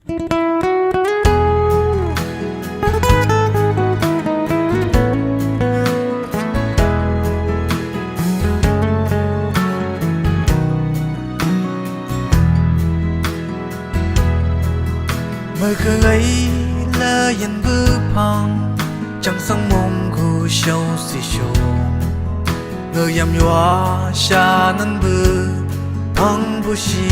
mơ khơi ấy lơ yên bư phong chẳng sông mông khu sâu xì sâu ngờ yam nhòa xa năn bư phong bu xì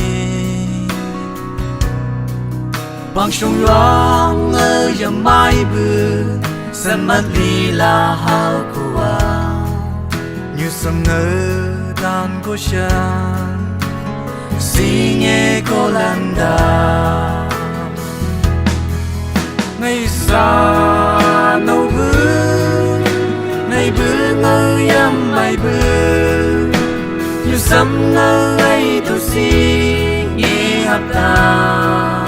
bằng sông nhòa ngờ yam mai bư sân mắt li la hao kuwa như sông ngờ đàn cô shan si nghe cô lan đà ngày xa nâu bư ngơ yam mai bư như sấm ngơ ấy tu si nghe hấp ta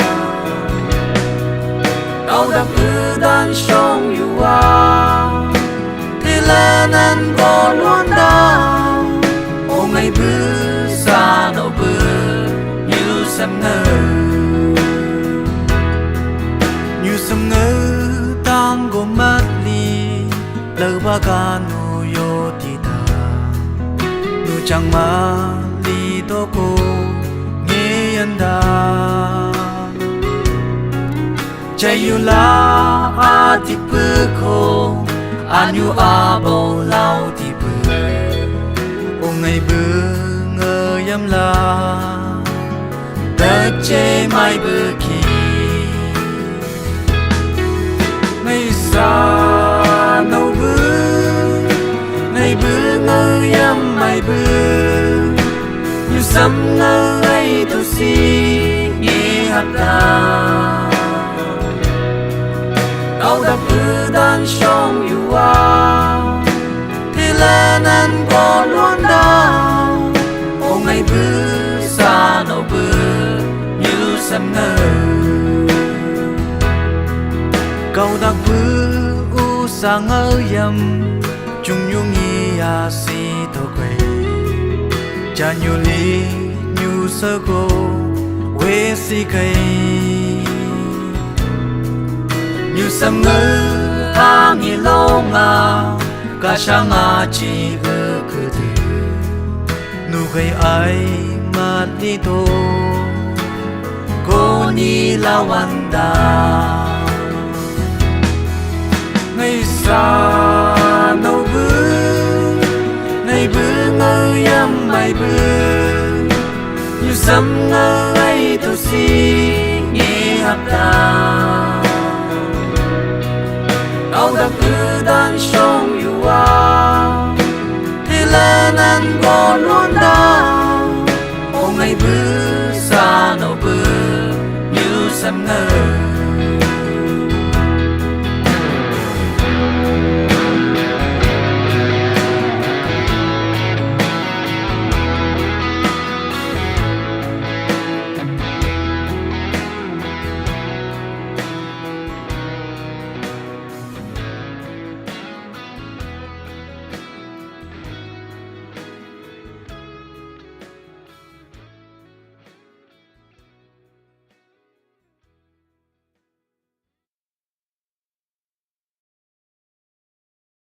đau đắp bư đan sông yu wa thế là nan có luôn đau ô ngày bư xa nâu bư như sấm ngơ sâm ngơ tang go mat li lơ ba ga nu yo ti ta nu chang ma li to ko nghe yan da chạy yu la a ti pu ko anyu a bo lao ti pu o ngày bư ngơ yam la ta che mai bư ki ngày xa nâu bư ngơ yam mai bư như sấm ngơ ấy tu si nghe hấp ta đau đắp bư đan sông yu wa thế là nan có luôn đau ô ngày bư xa nâu bư như sấm ngơ câu đặc bư u sa ngơ yam chung nhung y a si to quay cha nyu li nyu sơ cô we si cây như sâm ngơ a nghi lâu nga ca sang a chi ơ cứ từ nu gây ai mà đi tô cô ni la wanda ngày xa nâu bư ngơ yam mai bư như sấm ngơ ấy tu si nghe hấp ta đau đắp bư đan sông yu wa thế là nan có luôn đau ô ngày bư xa nâu bư như sấm ngơ